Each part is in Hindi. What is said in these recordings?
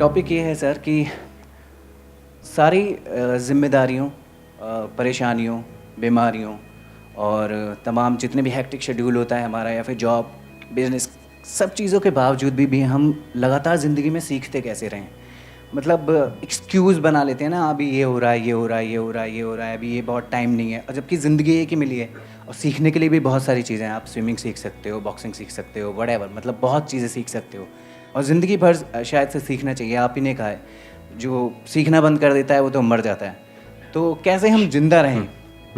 टॉपिक ये है सर कि सारी जिम्मेदारियों, परेशानियों, बीमारियों और तमाम जितने भी हेक्टिक शेड्यूल होता है हमारा या फिर जॉब, बिजनेस, सब चीज़ों के बावजूद भी हम लगातार ज़िंदगी में सीखते कैसे रहें। मतलब एक्सक्यूज़ बना लेते हैं ना, अभी ये हो रहा है, ये हो रहा है, ये हो रहा है, ये हो रहा है, अभी ये बहुत टाइम नहीं है, और जबकि ज़िंदगी एक ही मिली है और सीखने के लिए भी बहुत सारी चीज़ें हैं। आप स्विमिंग सीख सकते हो, बॉक्सिंग सीख सकते हो, व्हाटएवर, मतलब बहुत चीज़ें सीख सकते हो और ज़िंदगी भर शायद से सीखना चाहिए। आप ही ने कहा है, जो सीखना बंद कर देता है वो तो मर जाता है। तो कैसे हम जिंदा रहें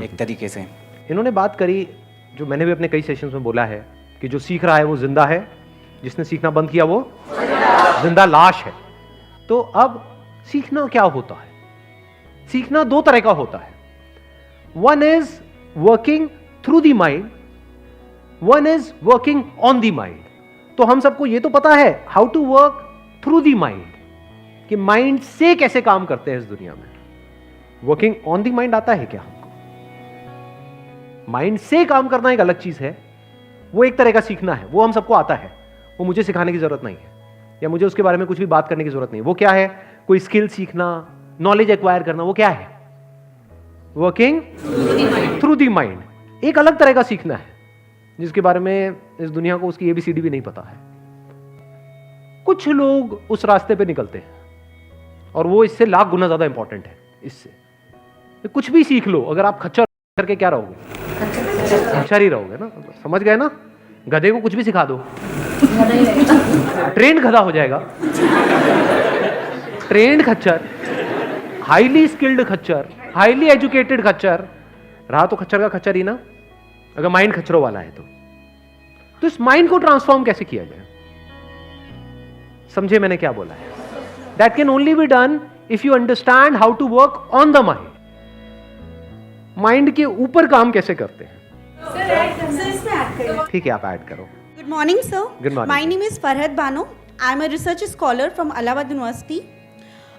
एक तरीके से? इन्होंने बात करी, जो मैंने भी अपने कई सेशंस में बोला है, कि जो सीख रहा है वो जिंदा है, जिसने सीखना बंद किया वो जिंदा लाश है। तो अब सीखना क्या होता है? सीखना दो तरह का होता है। One is working through the mind, one is working on the mind. तो हम सबको ये तो पता है how to work through the mind, कि माइंड से कैसे काम करते हैं इस दुनिया में। वर्किंग ऑन द माइंड आता है क्या हमको? माइंड से काम करना एक अलग चीज है, वो एक तरह का सीखना है, वो हम सबको आता है, वो मुझे सिखाने की जरूरत नहीं है या मुझे उसके बारे में कुछ भी बात करने की जरूरत नहीं है। वो क्या है? कोई स्किल सीखना, नॉलेज एक्वायर करना, वो क्या है? Working through the mind. एक अलग तरह का सीखना है जिसके बारे में इस दुनिया को उसकी एबीसीडी भी नहीं पता है। कुछ लोग उस रास्ते पे निकलते हैं और वो इससे लाख गुना ज्यादा इंपॉर्टेंट है। इससे कुछ भी सीख लो, अगर आप खच्चर करके क्या रहोगे? खच्चर ही रहोगे ना। समझ गए ना? गधे को कुछ भी सिखा दो, ट्रेंड गधा हो जाएगा। ट्रेंड खच्चर, हाईली स्किल्ड खच्चर, हाईली एजुकेटेड खच्चर रहा तो खच्चर का खच्चर ही ना, अगर माइंड खच्चरों वाला है तो इस माइंड को ट्रांसफॉर्म कैसे किया जाए? समझे मैंने क्या बोला है? That can only be done if you understand how to work on the mind. Mind के ऊपर काम कैसे करते हैं? सर इसमें ऐड करिए। ठीक है, आप ऐड करो। Good morning, sir. Good morning. My name is Farhad Bano. I'm a research scholar from Allahabad University.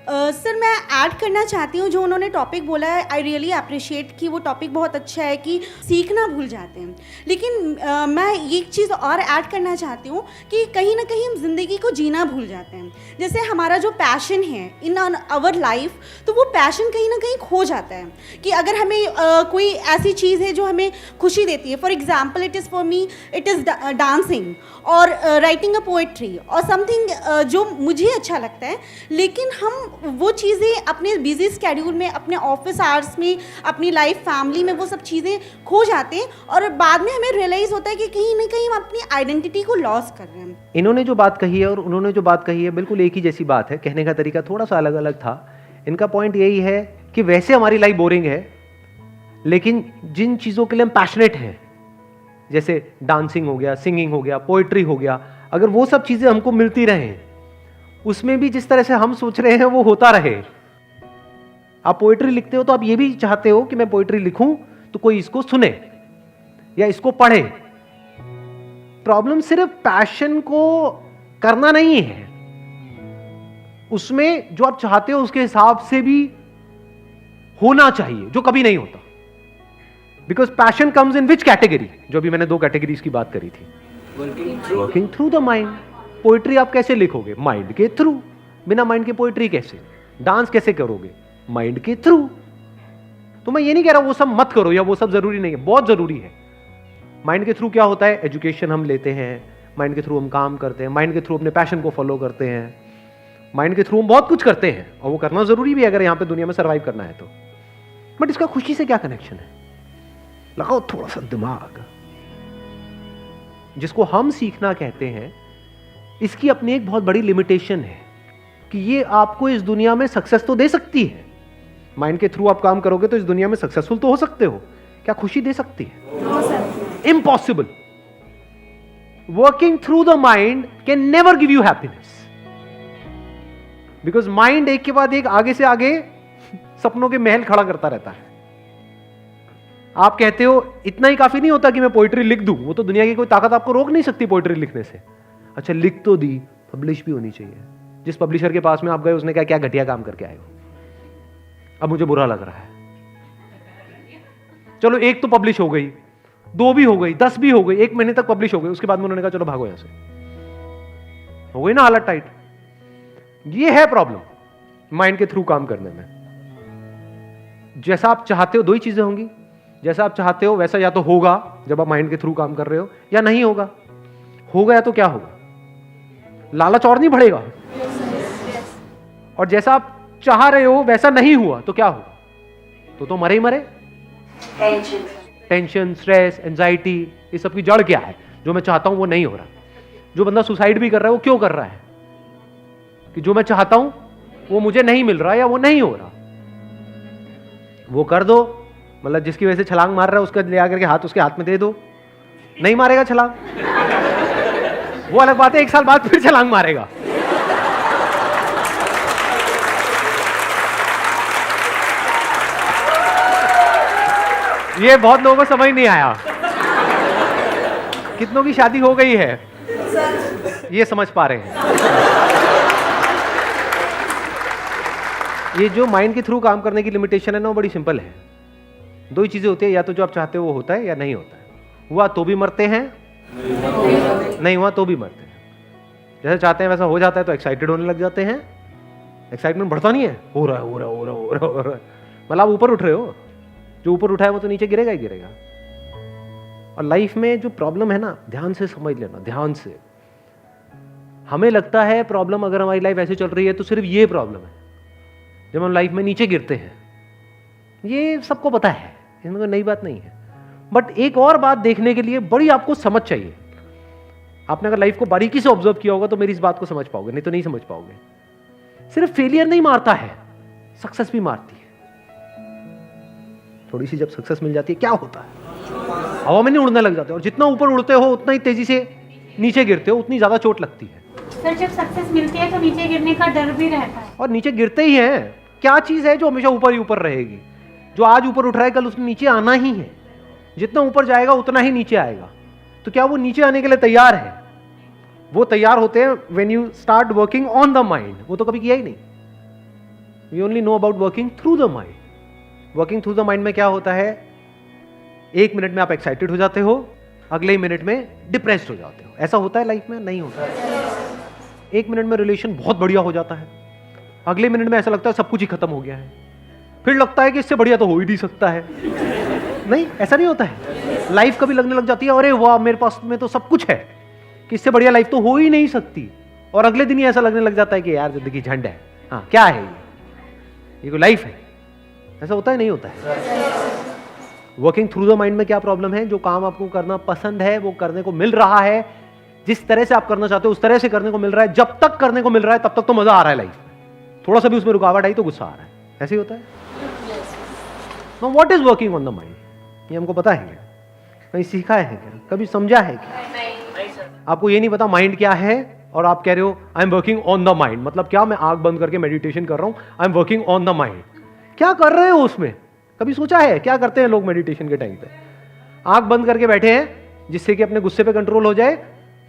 Sir मैं ऐड करना चाहती हूँ जो उन्होंने टॉपिक बोला है। आई रियली अप्रिशिएट कि वो टॉपिक बहुत अच्छा है कि सीखना भूल जाते हैं, लेकिन मैं एक चीज़ और ऐड करना चाहती हूँ कि कहीं ना कहीं हम ज़िंदगी को जीना भूल जाते हैं। जैसे हमारा जो पैशन है इन आवर लाइफ, तो वो पैशन कहीं ना कहीं खो जाता है कि अगर हमें कोई ऐसी चीज़ है जो हमें खुशी देती है। For example, it is for me it is dancing और राइटिंग अ पोएट्री और समथिंग जो मुझे अच्छा लगता है, लेकिन हम वो चीज़ें अपने बिजी स्केड्यूल में, अपने ऑफिस आवर्स में, अपनी लाइफ फैमिली में वो सब चीज़ें खो जाते हैं और बाद में हमें रियलाइज़ होता है कि कहीं ना कहीं हम अपनी आइडेंटिटी को लॉस कर रहे हैं। इन्होंने जो बात कही है और उन्होंने जो बात कही है बिल्कुल एक ही जैसी बात है, कहने का तरीका थोड़ा सा अलग अलग था। इनका पॉइंट यही है कि वैसे हमारी लाइफ बोरिंग है, लेकिन जिन चीज़ों के लिए हम पैशनेट हैं, जैसे डांसिंग हो गया, सिंगिंग हो गया, पोइट्री हो गया, अगर वो सब चीज़ें हमको मिलती रहें, उसमें भी जिस तरह से हम सोच रहे हैं वो होता रहे। आप पोइट्री लिखते हो तो आप ये भी चाहते हो कि मैं पोइट्री लिखूं तो कोई इसको सुने या इसको पढ़े। प्रॉब्लम सिर्फ पैशन को करना नहीं है, उसमें जो आप चाहते हो उसके हिसाब से भी होना चाहिए, जो कभी नहीं होता। Because passion comes in which category? जो भी मैंने दो कैटेगरीज की बात करी थी। Working through the mind. Poetry आप कैसे लिखोगे? माइंड के थ्रू। बिना माइंड के पोइट्री कैसे? डांस कैसे करोगे? माइंड के थ्रू। तो मैं ये नहीं कह रहा वो सब मत करो या वो सब जरूरी नहीं है, बहुत जरूरी है। माइंड के थ्रू क्या होता है? एजुकेशन हम लेते हैं, माइंड के थ्रू हम काम करते हैं, माइंड के थ्रू अपने पैशन को फॉलो करते हैं, माइंड के थ्रू हम बहुत कुछ करते हैं और वो करना जरूरी भी है अगर यहां पे दुनिया में सर्वाइव करना है तो। बट इसका खुशी से क्या कनेक्शन है? लगाओ थोड़ा सा दिमाग। जिसको हम सीखना कहते हैं, इसकी अपनी एक बहुत बड़ी लिमिटेशन है कि ये आपको इस दुनिया में सक्सेस तो दे सकती है। माइंड के थ्रू आप काम करोगे तो इस दुनिया में सक्सेसफुल तो हो सकते हो, क्या खुशी दे सकती है? Impossible. Working through the mind can never give you happiness, because mind एक के बाद एक, आगे से आगे सपनों के महल खड़ा करता रहता है। आप कहते हो इतना ही काफी नहीं होता कि मैं पोइट्री लिख दूं, वो तो दुनिया की कोई ताकत आपको रोक नहीं सकती पोइट्री लिखने से। अच्छा, लिख तो दी, पब्लिश भी होनी चाहिए। जिस पब्लिशर के पास में आप गए उसने क्या क्या घटिया काम करके आए हो, अब मुझे बुरा लग रहा है। चलो एक तो पब्लिश हो गई, 2 भी हो गई, 10 भी हो गई, 1 महीने तक पब्लिश हो गई, उसके बाद में उन्होंने कहा चलो भागो यहां से। हो गई ना हालत टाइट। ये है प्रॉब्लम माइंड के थ्रू काम करने में। जैसा आप चाहते हो दो ही चीजें होंगी, जैसा आप चाहते हो वैसा या तो होगा जब आप माइंड के थ्रू काम कर रहे हो, या नहीं होगा। होगा या तो क्या होगा, लालच और नहीं बढ़ेगा। और जैसा आप चाह रहे हो वैसा नहीं हुआ तो क्या होगा, तो मरे ही मरे। टेंशन, स्ट्रेस, एंजाइटी, ये सब की जड़ क्या है? जो मैं चाहता हूं वो नहीं हो रहा। जो बंदा सुसाइड भी कर रहा है वो क्यों कर रहा है? कि जो मैं चाहता हूं वो मुझे नहीं मिल रहा या वो नहीं हो रहा। वो कर दो, मतलब जिसकी वजह से छलांग मार रहा है उसका ले आकर के हाथ उसके हाथ में दे दो, नहीं मारेगा छलांग, वो अलग बात है, 1 साल बाद फिर छलांग मारेगा। ये बहुत लोगों को समझ नहीं आया। कितनों की शादी हो गई है ये समझ पा रहे हैं। ये जो माइंड के थ्रू काम करने की लिमिटेशन है ना, वो बड़ी सिंपल है। दो ही चीजें होती है, या तो जो आप चाहते हो वो होता है या नहीं होता है। हुआ तो भी मरते हैं, नहीं हुआ तो भी मरते हैं। जैसे चाहते हैं वैसा हो जाता है तो एक्साइटेड होने लग जाते हैं। एक्साइटमेंट बढ़ता नहीं है, हो रहा है हो रहा है हो रहा है हो रहा है हो रहा है, मतलब आप ऊपर उठ रहे हो। जो ऊपर उठा है वो तो नीचे गिरेगा ही गिरेगा। और लाइफ में जो प्रॉब्लम है ना, ध्यान से समझ लेना, ध्यान से। हमें लगता है प्रॉब्लम, अगर हमारी लाइफ ऐसे चल रही है तो सिर्फ ये प्रॉब्लम है। जब हम लाइफ में नीचे गिरते हैं, ये सबको पता है, इसमें कोई नई बात नहीं है। बट एक और बात देखने के लिए बड़ी आपको समझ चाहिए। आपने अगर लाइफ को बारीकी से ऑब्जर्व किया होगा तो मेरी इस बात को समझ पाओगे, नहीं तो नहीं समझ पाओगे। सिर्फ फेलियर नहीं मारता है, सक्सेस भी मारती है। थोड़ी सी जब सक्सेस मिल जाती है क्या होता है, हवा में नहीं उड़ने लग जाते, और जितना ऊपर उड़ते हो उतना ही तेजी से नीचे गिरते हो, उतनी ज्यादा चोट लगती है। सर जब सक्सेस मिलती है तो नीचे गिरने का डर भी रहता है। और नीचे गिरते ही हैं। क्या चीज है जो हमेशा ऊपर ही ऊपर रहेगी? जो आज ऊपर उठ रहा है कल उसने नीचे आना ही है। जितना ऊपर जाएगा उतना ही नीचे आएगा। तो क्या वो नीचे आने के लिए तैयार है? वो तैयार होते हैं when you start working on the mind. वो तो कभी किया ही नहीं। We only know about working through the mind. Working through the mind में क्या होता है, 1 मिनट में आप एक्साइटेड हो जाते हो, अगले ही मिनट में डिप्रेस्ड हो जाते हो। ऐसा होता है लाइफ में? नहीं होता है। 1 मिनट में रिलेशन बहुत बढ़िया हो जाता है, अगले मिनट में ऐसा लगता है सब कुछ ही खत्म हो गया है, फिर लगता है कि इससे बढ़िया तो हो ही नहीं सकता है। नहीं, ऐसा नहीं होता है। लाइफ कभी लगने लग जाती है अरे वाह मेरे पास में तो सब कुछ है, कि इससे बढ़िया लाइफ तो हो ही नहीं सकती, और अगले दिन ही ऐसा लगने लग जाता है कि यार जिंदगी झंड है। हाँ, क्या है ये कोई लाइफ है? ऐसा होता है? नहीं होता है। वर्किंग थ्रू द माइंड में क्या प्रॉब्लम है? जो काम आपको करना पसंद है वो करने को मिल रहा है, जिस तरह से आप करना चाहते हो उस तरह से करने को मिल रहा है, जब तक करने को मिल रहा है तब तक तो मजा आ रहा है लाइफ में। थोड़ा सा भी उसमें रुकावट आई तो गुस्सा आ रहा है। ऐसे ही होता है। Now what is working on the mind? ये हमको पता है क्या? कहीं सीखा है क्या? कभी समझा है क्या? आपको ये नहीं पता माइंड क्या है, और आप कह रहे हो I am working on the mind. मतलब क्या? मैं आंख बंद करके मेडिटेशन कर रहा हूं, I am working on the mind. क्या कर रहे हो उसमें? कभी सोचा है क्या करते हैं लोग मेडिटेशन के टाइम पे? आंख बंद करके बैठे हैं जिससे कि अपने गुस्से पे कंट्रोल हो जाए,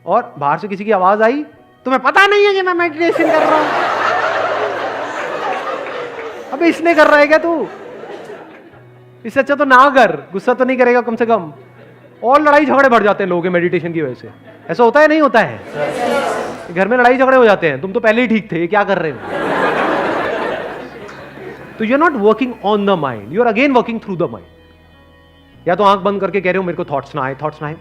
और बाहर से किसी की आवाज आई, तुम्हें पता नहीं है कि मैं मेडिटेशन कर रहा हूं। अबे इसने कर रहा है क्या तू? इससे अच्छा तो ना कर, गुस्सा तो नहीं करेगा कम से कम। और लड़ाई झगड़े बढ़ जाते हैं लोगों के मेडिटेशन की वजह से। ऐसा होता है? नहीं होता है? घर में लड़ाई झगड़े हो जाते हैं, तुम तो पहले ही ठीक थे, ये क्या कर रहे हो? तो you are not working on the mind, you are again working through the mind. या तो आंख बंद करके कह रहे हो मेरे को थॉट्स ना आए, थॉट्स ना आए।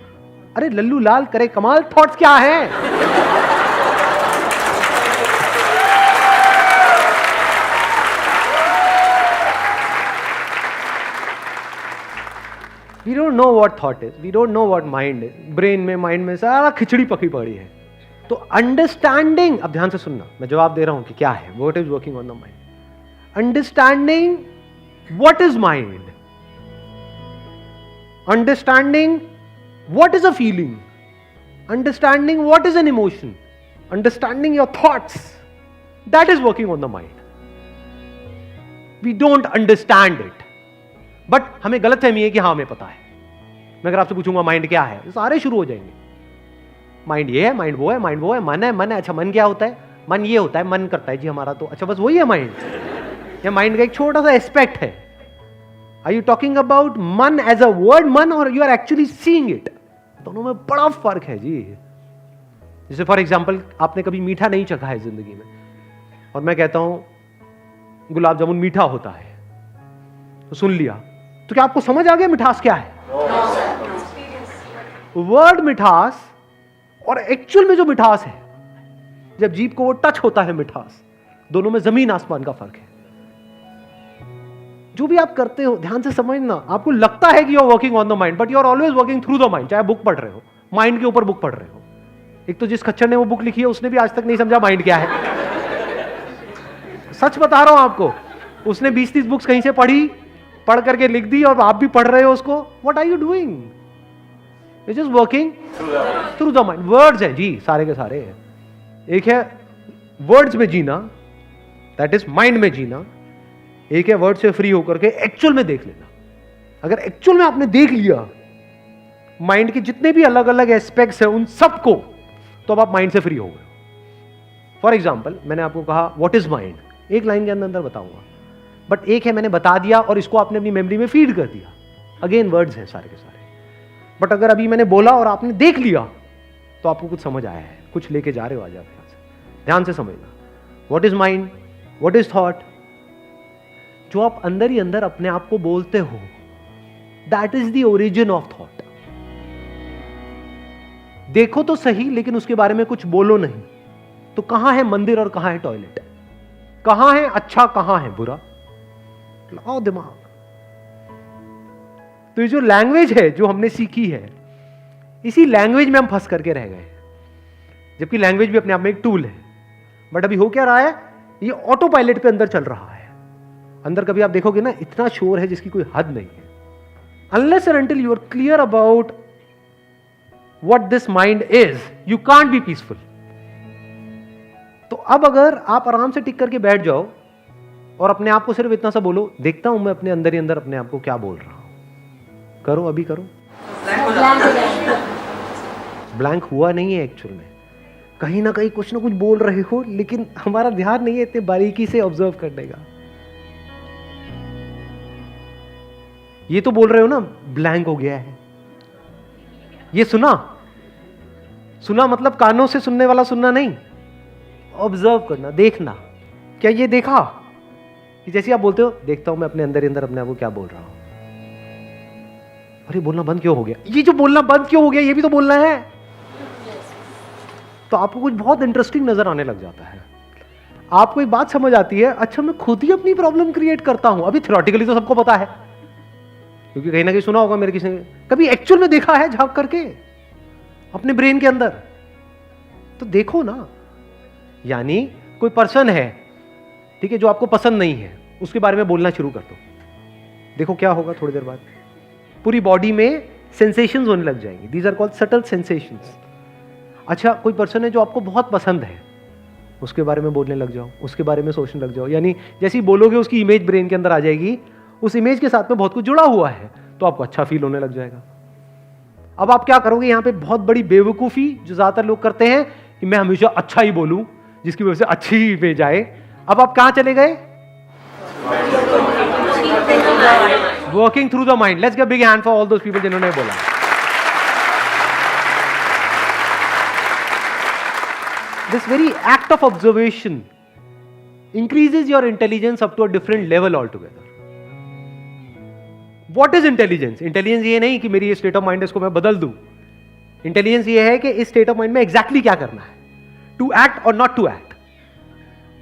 अरे लल्लू लाल करे कमाल, थॉट्स क्या है? We don't know what thought is, we don't know what mind is. Brain में, माइंड में सारा खिचड़ी पकी पड़ी है। तो अंडरस्टैंडिंग, अब ध्यान से सुनना, मैं जवाब दे रहा हूं कि क्या है what is working on the mind. Understanding what is mind, understanding what is a feeling, understanding what is an emotion, understanding your thoughts, that is working on the mind. We don't understand it, but हमें गलतफहमी है कि हाँ हमें पता है। मैं अगर आपसे पूछूंगा माइंड क्या है, सारे शुरू हो जाएंगे। माइंड ये है, माइंड वो है, माइंड वो है, मन है, मन है। अच्छा मन क्या होता है? मन ये होता है, मन करता है जी हमारा, तो अच्छा बस वही है माइंड? या माइंड का एक छोटा सा एस्पेक्ट है? आर यू टॉकिंग अबाउट मन एज अ वर्ड मन, और you are actually seeing it? दोनों में बड़ा फर्क है जी। जैसे फॉर एग्जाम्पल आपने कभी मीठा नहीं चखा है जिंदगी में, और मैं कहता हूं गुलाब जामुन मीठा होता है, तो सुन लिया, तो क्या आपको समझ आ गया मिठास क्या है? वर्ड मिठास और एक्चुअल में जो मिठास है, जब जीभ को वो टच होता है मिठास, दोनों में जमीन आसमान का फर्क है। जो भी आप करते हो ध्यान से समझना, आपको लगता है कि you are working on the mind, but you are always working through the mind. चाहे बुक पढ़ रहे हो, माइंड के ऊपर बुक पढ़ रहे हो। एक तो जिस खच्चर ने वो बुक लिखी है उसने भी आज तक नहीं समझा माइंड क्या है। सच बता रहा हूं आपको, उसने 20-30 बुक्स कहीं से पढ़ करके लिख दी और आप भी पढ़ रहे हो उसको। What are you doing? You just working through the mind. Words हैं जी, सारे के सारे हैं। एक है वर्ड्स में जीना, दैट इज माइंड में जीना। एक है वर्ड से फ्री होकर के एक्चुअल में देख लेना। अगर एक्चुअल में आपने देख लिया माइंड के जितने भी अलग अलग एस्पेक्ट्स हैं उन सबको, तो अब आप माइंड से फ्री हो गए। फॉर एग्जाम्पल, मैंने आपको कहा व्हाट इज माइंड, एक लाइन के अंदर बताऊंगा, बट एक है मैंने बता दिया और इसको आपने अपनी मेमोरी में फीड कर दिया। अगेन वर्ड्स हैं सारे के सारे। बट अगर अभी मैंने बोला और आपने देख लिया, तो आपको कुछ समझ आया है, कुछ लेके जा रहे हो आज आप यहां से। ध्यान से समझना, what is mind, what is thought. जो आप अंदर ही अंदर अपने आप को बोलते हो, that is the origin of thought. देखो तो सही, लेकिन उसके बारे में कुछ बोलो नहीं। तो कहां है मंदिर और कहां है टॉयलेट, कहां है अच्छा कहां है बुरा, लगाओ दिमाग। तो ये जो लैंग्वेज है जो हमने सीखी है, इसी लैंग्वेज में हम फंस करके रह गए, जबकि लैंग्वेज भी अपने आप में एक टूल है। बट अभी हो क्या रहा है, ये ऑटो पायलट पे अंदर चल रहा है। अंदर कभी आप देखोगे ना, इतना शोर है जिसकी कोई हद नहीं है। Unless and until you are clear about what this mind is, you can't be peaceful. तो अब अगर आप आराम से टिक करके बैठ जाओ और अपने आप को सिर्फ इतना सा बोलो, देखता हूं मैं अपने अंदर ही अंदर अपने आप को क्या बोल रहा हूं। करो, अभी करो। ब्लैंक हुआ नहीं है एक्चुअल में, कहीं ना कहीं कुछ ना कुछ बोल रहे हो, लेकिन हमारा ध्यान नहीं है इतने बारीकी से ऑब्जर्व करने का। ये तो बोल रहे हो ना ब्लैंक हो गया है। ये सुना मतलब कानों से सुनने वाला सुनना नहीं, ऑब्जर्व करना, देखना। क्या ये देखा कि जैसे आप बोलते हो, देखता हूं मैं अपने अंदर ही अंदर अपने आप को क्या बोल रहा हूं। अरे बोलना बंद क्यों हो गया, ये जो बोलना बंद क्यों हो गया, ये भी तो बोलना है। तो आपको कुछ बहुत इंटरेस्टिंग नजर आने लग जाता है। आपको एक बात समझ आती है, अच्छा मैं खुद ही अपनी प्रॉब्लम क्रिएट करता हूं। अभी थ्योरेटिकली तो सबको पता है, क्योंकि कहीं ना कहीं सुना होगा मेरे किसी ने, कभी एक्चुअल में देखा है झांक करके अपने ब्रेन के अंदर? तो देखो ना। यानी कोई पर्सन है, ठीक है, जो आपको पसंद नहीं है, उसके बारे में बोलना शुरू कर दो। देखो क्या होगा, थोड़ी देर बाद पूरी बॉडी में सेंसेशंस होने लग जाएंगी। These are called subtle sensations. अच्छा, कोई पर्सन है जो आपको बहुत पसंद है, उसके बारे में बोलने लग जाओ, उसके बारे में सोचने लग जाओ। यानी जैसे ही बोलोगे उसकी इमेज ब्रेन के अंदर आ जाएगी, उस इमेज के साथ में बहुत कुछ जुड़ा हुआ है, तो आपको अच्छा फील होने लग जाएगा। अब आप क्या करोगे, यहां पे बहुत बड़ी बेवकूफी जो ज्यादातर लोग करते हैं कि मैं हमेशा अच्छा ही बोलूं जिसकी वजह से अच्छी इमेज आए। अब आप कहां चले गए, working through the mind. Let's give a big hand for all those people जिन्होंने बोला। This very act of observation increases your intelligence up to a different level altogether. What is intelligence? Intelligence ये नहीं कि मेरी ये state of mind है इसको मैं बदल दूं। Intelligence ये है कि इस state of mind में exactly क्या करना है, to act or not to act।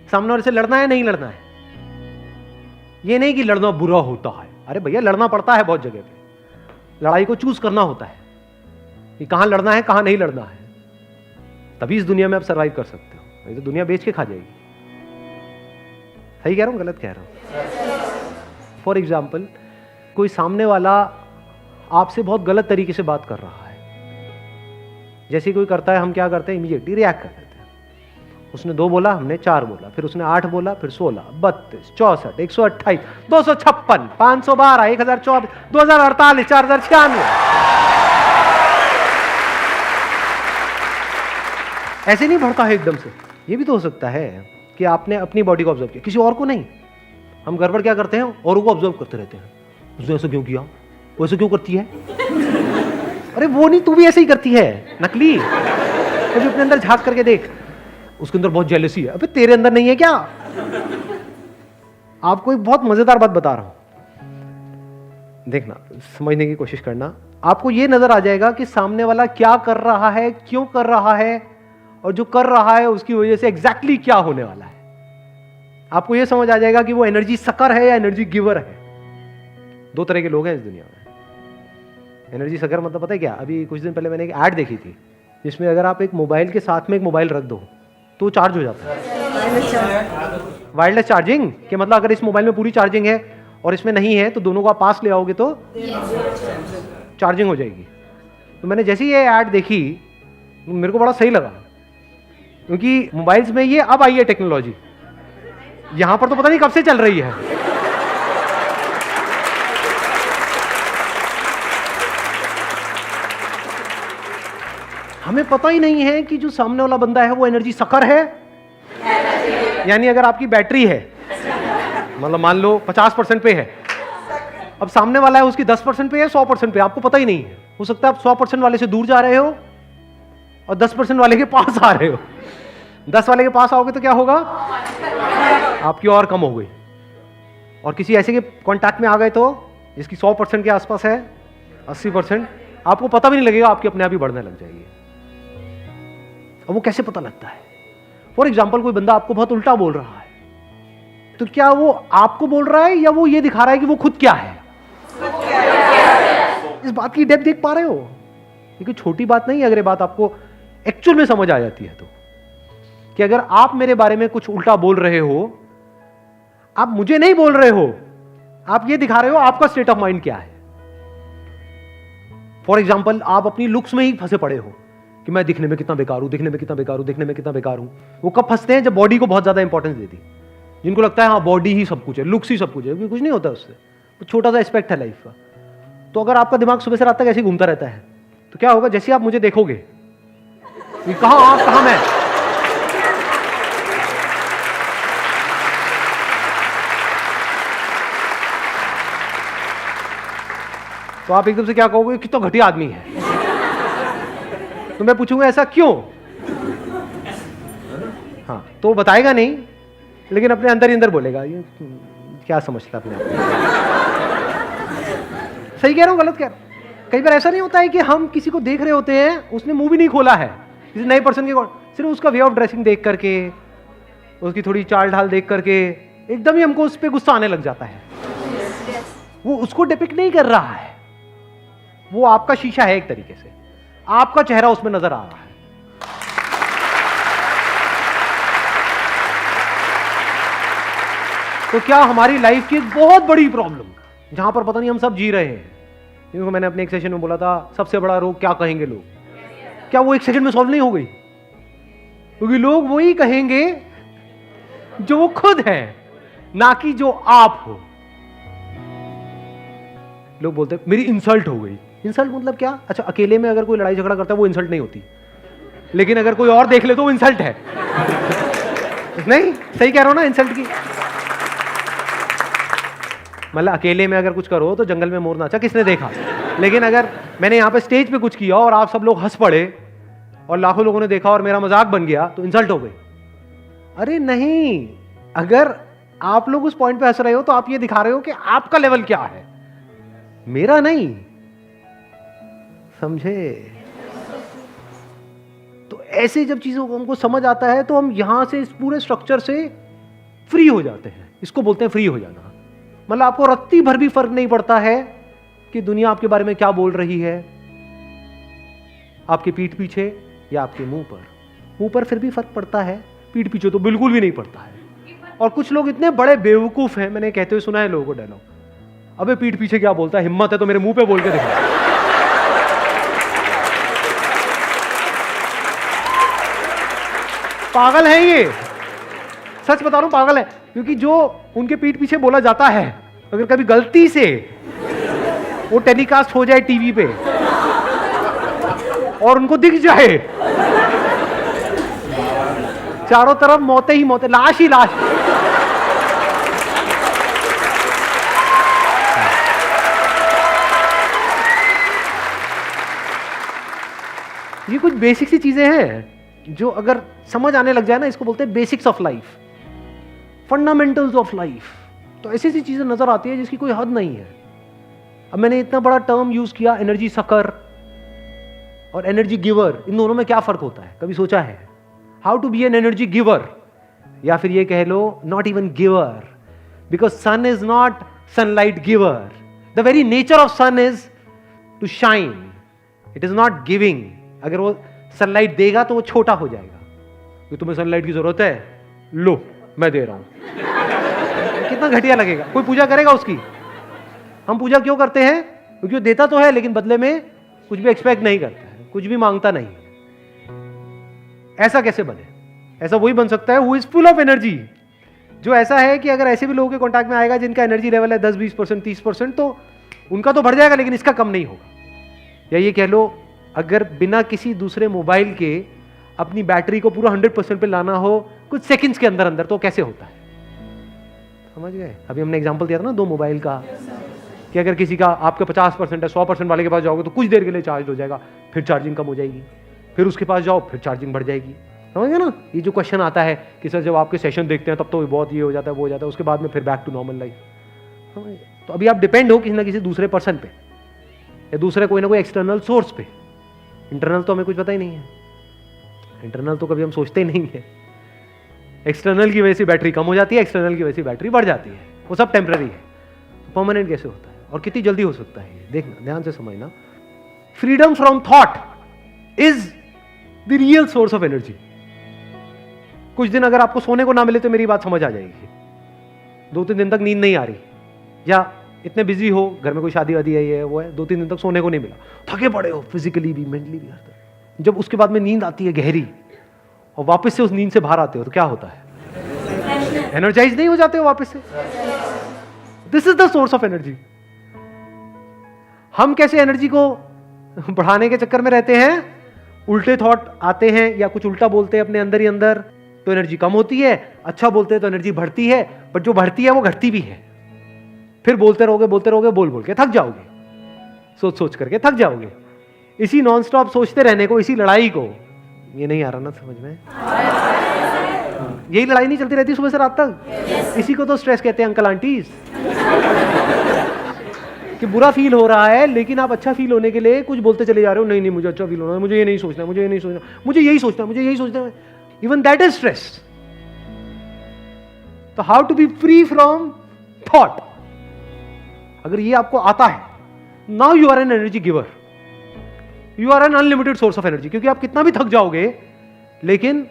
सामने वाले से लड़ना है नहीं लड़ना है। ये नहीं कि लड़ना बुरा होता है, अरे भैया लड़ना पड़ता है बहुत जगह पे। लड़ाई को चूज करना होता है कि कहां लड़ना है कहां नहीं लड़ना है, तभी इस दुनिया में आप सर्वाइव कर सकते हो। नहीं तो दुनिया बेच के खा जाएगी। सही कह रहा हूं गलत कह रहा हूं? फॉर एग्जाम्पल, कोई सामने वाला आपसे बहुत गलत तरीके से बात कर रहा है, जैसे कोई करता है हम क्या करते हैं, इमीडिएटली रिएक्ट कर देते हैं। उसने 2 बोला, हमने 4 बोला, फिर उसने 8 बोला, फिर 16, 32, 64, 128, 256, 512, 1024, 2048, 4096। ऐसे नहीं बढ़ता है एकदम से। ये भी तो हो सकता है कि आपने अपनी बॉडी को ऑब्जर्व किया, किसी और को नहीं। हम गड़बड़ क्या करते हैं, औरों को ऑब्जर्व करते रहते हैं। उसने ऐसा क्यों किया, वो ऐसा क्यों करती है, अरे वो नहीं तू भी ऐसे ही करती है, नकली। कभी अपने अंदर झांक करके देख, उसके अंदर बहुत जेलसी है। अबे तेरे अंदर नहीं है क्या? आपको एक बहुत मजेदार बात बता रहा हूं, देखना, समझने की कोशिश करना। आपको यह नजर आ जाएगा कि सामने वाला क्या कर रहा है, क्यों कर रहा है, और जो कर रहा है उसकी वजह से एग्जैक्टली क्या होने वाला है। आपको यह समझ आ जाएगा कि वो एनर्जी सकर है या एनर्जी गिवर है। दो तरह के लोग हैं इस दुनिया में। एनर्जी सकर मतलब पता है क्या? अभी कुछ दिन पहले मैंने एक ऐड देखी थी जिसमें अगर आप एक मोबाइल के साथ में एक मोबाइल रख दो तो चार्ज हो जाता है। वायरलेस चार्जिंग के मतलब अगर इस मोबाइल में पूरी चार्जिंग है और इसमें नहीं है तो दोनों को आप पास ले आओगे तो चार्जिंग हो जाएगी। तो मैंने जैसे ही ये ऐड देखी मेरे को बड़ा सही लगा, क्योंकि मोबाइल्स में ये अब आई है टेक्नोलॉजी, यहां पर तो पता नहीं कब से चल रही है। हमें पता ही नहीं है कि जो सामने वाला बंदा है वो एनर्जी सकर है, यानी अगर आपकी बैटरी है, मतलब मान लो 50% पे है, अब सामने वाला है उसकी 10% पे है, 100% पे, आपको पता ही नहीं है। हो सकता है आप 100% वाले से दूर जा रहे हो और 10% वाले के पास आ रहे हो। 10 वाले के पास आओगे तो क्या होगा? आपकी और कम हो गई। और किसी ऐसे के कांटेक्ट में आ गए तो जिसकी 100% के आसपास है, 80%, आपको पता भी नहीं लगेगा, आपकी अपने आप ही बढ़ने लग जाएगी। अब वो कैसे पता लगता है? फॉर एग्जाम्पल कोई बंदा आपको बहुत उल्टा बोल रहा है, तो क्या वो आपको बोल रहा है या वो ये दिखा रहा है कि वो खुद क्या है? इस बात की डेप्थ देख पा रहे हो? ये कोई छोटी बात नहीं है अगर ये बात आपको एक्चुअल में समझ आ जाती है तो, कि अगर आप मेरे बारे में कुछ उल्टा बोल रहे हो, आप मुझे नहीं बोल रहे हो, आप ये दिखा रहे हो आपका स्टेट ऑफ माइंड क्या है। फॉर एग्जाम्पल आप अपनी लुक्स में ही फंसे पड़े हो कि मैं दिखने में कितना बेकार हूं, दिखने में कितना बेकार हूं, दिखने में कितना बेकार हूं। वो कब फंसते हैं? जब बॉडी को बहुत ज्यादा इंपॉर्टेंस देती, जिनको लगता है हाँ बॉडी ही सब कुछ है, लुक्स ही सब कुछ है, क्योंकि कुछ नहीं होता उससे, तो छोटा सा एस्पेक्ट है लाइफ का। तो अगर आपका दिमाग सुबह से रात तक ऐसे ही घूमता रहता है तो क्या होगा? जैसे आप मुझे देखोगे, कहां आप, कहां मैं, तो आप एकदम से क्या कहोगे? कितना घटिया आदमी है। तो मैं पूछूंगा ऐसा क्यों? हाँ, तो बताएगा नहीं, लेकिन अपने अंदर ही अंदर बोलेगा ये क्या समझता अपने आप को। सही कह रहा हूं, गलत कह रहा हूं? कई बार ऐसा नहीं होता है कि हम किसी को देख रहे होते हैं, उसने मुंह भी नहीं खोला है, किसी नए पर्सन के, सिर्फ उसका वे ऑफ ड्रेसिंग देख करके, उसकी थोड़ी चाल ढाल देख करके एकदम ही हमको उस पर गुस्सा आने लग जाता है। वो उसको डिपिक्ट नहीं कर रहा है, वो आपका शीशा है एक तरीके से, आपका चेहरा उसमें नजर आ रहा है। तो क्या हमारी लाइफ की एक बहुत बड़ी प्रॉब्लम, जहां पर पता नहीं हम सब जी रहे हैं, क्योंकि मैंने अपने एक सेशन में बोला था सबसे बड़ा रोग क्या कहेंगे लोग, क्या वो एक सेकंड में सॉल्व नहीं हो गई? क्योंकि लोग वही कहेंगे जो वो खुद है, ना कि जो आप हो। लोग बोलते हैं मेरी इंसल्ट हो गई। इंसल्ट मतलब क्या? अच्छा, अकेले में अगर कोई लड़ाई झगड़ा करता है वो इंसल्ट नहीं होती, लेकिन अगर कोई और देख ले तो वो इंसल्ट है। नहीं, सही कह रहा हूं ना? इंसल्ट की मतलब अकेले में अगर कुछ करो तो जंगल में मोर नाचा किसने देखा, लेकिन अगर मैंने यहां पे स्टेज पे कुछ किया और आप सब लोग हंस पड़े और लाखों लोगों ने देखा और मेरा मजाक बन गया तो इंसल्ट हो गई। अरे नहीं, अगर आप लोग उस पॉइंट पे हंस रहे हो तो आप ये दिखा रहे हो कि आपका लेवल क्या है, मेरा नहीं। समझे? तो ऐसे जब चीजों को हमको समझ आता है तो हम यहां से इस पूरे स्ट्रक्चर से फ्री हो जाते हैं। इसको बोलते हैं फ्री हो जाना। मतलब आपको रत्ती भर भी फर्क नहीं पड़ता है कि दुनिया आपके बारे में क्या बोल रही है, आपके पीठ पीछे या आपके मुंह पर। मुंह पर फिर भी फर्क पड़ता है, पीठ पीछे तो बिल्कुल भी नहीं पड़ता है। और कुछ लोग इतने बड़े बेवकूफ हैं, मैंने कहते हुए सुना है लोगों को डायलॉग, अबे पीठ पीछे क्या बोलता है, हिम्मत है तो मेरे मुंह पे बोल के दिखा। पागल है ये, सच बता रहा हूं, पागल है। क्योंकि जो उनके पीठ पीछे बोला जाता है, अगर कभी गलती से वो टेलीकास्ट हो जाए टीवी पे और उनको दिख जाए, चारों तरफ मौतें ही मौतें, लाश ही लाश। ये कुछ बेसिक सी चीजें हैं जो अगर समझ आने लग जाए ना, इसको बोलते हैं basics of life, fundamentals of life. तो ऐसी ऐसी चीजें नजर आती है जिसकी कोई हद नहीं है। अब मैंने इतना बड़ा टर्म यूज किया एनर्जी सकर और एनर्जी गिवर, इन दोनों में क्या फर्क होता है, कभी सोचा है? How to be an energy giver, या फिर ये कह लो not even giver, because sun is not sunlight giver. The very nature of sun is to shine, it is not giving. अगर वो सनलाइट देगा तो वो छोटा हो जाएगा, कि तुम्हें सनलाइट की जरूरत है, लो मैं दे रहा हूं। कितना घटिया लगेगा, कोई पूजा करेगा उसकी? हम पूजा क्यों करते हैं? क्योंकि वो देता तो है लेकिन बदले में कुछ भी एक्सपेक्ट नहीं करता है, कुछ भी मांगता नहीं। ऐसा कैसे बने? ऐसा वही बन सकता है who is full of energy, जो ऐसा है कि अगर ऐसे भी लोगों के कांटेक्ट में आएगा जिनका एनर्जी लेवल है 10-20%, 30%, तो उनका तो बढ़ जाएगा लेकिन इसका कम नहीं होगा। या ये कह लो अगर बिना किसी दूसरे मोबाइल के अपनी बैटरी को पूरा 100% पे लाना हो कुछ सेकंड्स के अंदर अंदर, तो कैसे होता है? समझ गए? अभी हमने एग्जांपल दिया था ना 2 मोबाइल का, कि अगर किसी का आपका 50% है, 100% वाले के पास जाओगे तो कुछ देर के लिए चार्ज हो जाएगा, फिर चार्जिंग कम हो जाएगी, फिर उसके पास जाओ फिर चार्जिंग बढ़ जाएगी। समझ गए ना? ये जो क्वेश्चन आता है कि सर जब आपके सेशन देखते हैं तब तो बहुत ये हो जाता है, वो हो जाता है, उसके बाद में फिर बैक टू नॉर्मल लाइफ। तो अभी आप डिपेंड हो किसी ना किसी दूसरे पर्सन पे, या दूसरे कोई ना कोई एक्सटर्नल सोर्स पे। इंटरनल तो हमें कुछ पता ही नहीं है, इंटरनल तो कभी हम सोचते ही नहीं है। एक्सटर्नल की वजह से बैटरी कम हो जाती है, एक्सटर्नल की वजह से बैटरी बढ़ जाती है, वो सब टेम्पररी है। तो परमानेंट कैसे होता है और कितनी जल्दी हो सकता है? देखना, ध्यान से समझना। Freedom from thought is the real source of energy. कुछ दिन अगर आपको सोने को ना मिले तो मेरी बात समझ आ जाएगी। 2-3 दिन तक नींद नहीं आ रही, या इतने बिजी हो, घर में कोई शादी वादी है, ये वो है, 2-3 दिन तक सोने को नहीं मिला, थके पड़े हो फिजिकली भी मेंटली भी। जब उसके बाद में नींद आती है गहरी और वापस से उस नींद से बाहर आते हो तो क्या होता है? एनर्जाइज नहीं हो जाते हो वापस से? This is the source of energy. हम कैसे एनर्जी को बढ़ाने के चक्कर में रहते हैं? उल्टे थॉट आते हैं या कुछ उल्टा बोलते हैं अपने अंदर ही अंदर, तो एनर्जी कम होती है। अच्छा बोलते हैं तो एनर्जी बढ़ती है, पर जो बढ़ती है वो घटती भी है। फिर बोलते रहोगे बोल बोल के थक जाओगे, सोच सोच करके थक जाओगे। इसी नॉन स्टॉप सोचते रहने को, इसी लड़ाई को, ये नहीं आ रहा ना समझ में? यही लड़ाई नहीं चलती रहती सुबह से रात तक? इसी को तो स्ट्रेस कहते हैं अंकल आंटीज। कि बुरा फील हो रहा है लेकिन आप अच्छा फील होने के लिए कुछ बोलते चले जा रहे हो, नहीं नहीं मुझे अच्छा फील होना है, मुझे ये नहीं सोचना, मुझे ये नहीं सोचना, मुझे यही सोचना, मुझे यही सोचना है। Even that is stress. तो how to be free from thought, अगर ये आपको आता है, now you are an energy giver, you are an unlimited source of energy. क्योंकि आप कितना भी थक जाओगे लेकिन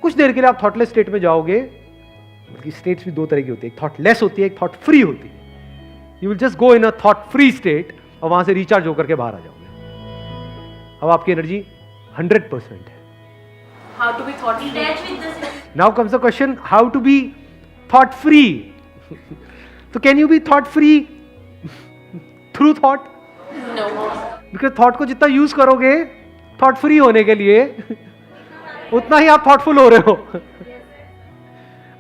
कुछ देर के लिए आप थॉटलेस स्टेट में जाओगे। बल्कि स्टेट्स भी 2 तरह की होती है, एक थॉटलेस होती है, एक थॉट फ्री होती है। You will just go in a thought free state और वहां से रिचार्ज होकर के बाहर आ जाओगे। अब आपकी एनर्जी 100% है। How to be thought free? Now comes the question, how to be thought free. तो can you be thought free through thought? No. Because thought को जितना यूज करोगे थॉट फ्री होने के लिए, उतना ही आप थॉटफुल हो रहे हो।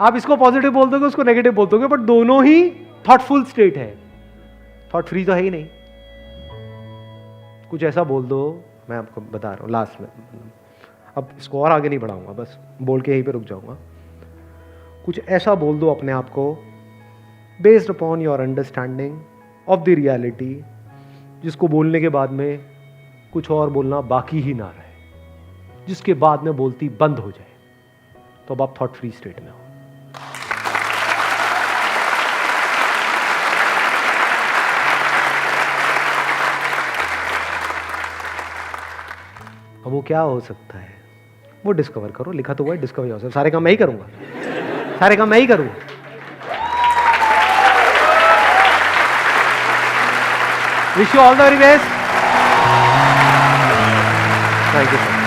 आप इसको पॉजिटिव बोल दोगे, उसको नेगेटिव बोल दोगे, बट दोनों ही थॉटफुल स्टेट है। थॉट फ्री तो है ही नहीं। कुछ ऐसा बोल दो, मैं आपको बता रहा हूं लास्ट में, अब इसको और आगे नहीं बढ़ाऊंगा, बस बोल के यहीं पे रुक जाऊंगा। कुछ ऐसा बोल दो अपने आप को based upon your understanding of the reality, जिसको बोलने के बाद में कुछ और बोलना बाकी ही ना रहे, जिसके बाद में बोलती बंद हो जाए, तो अब आप थॉट फ्री स्टेट में हो। अब वो क्या हो सकता है वो डिस्कवर करो। लिखा तो हुआ है डिस्कवर योरसेल्फ। सारे काम मैं ही करूंगा, सारे काम मैं ही करूंगा। Wish you all the very best. Thank you sir.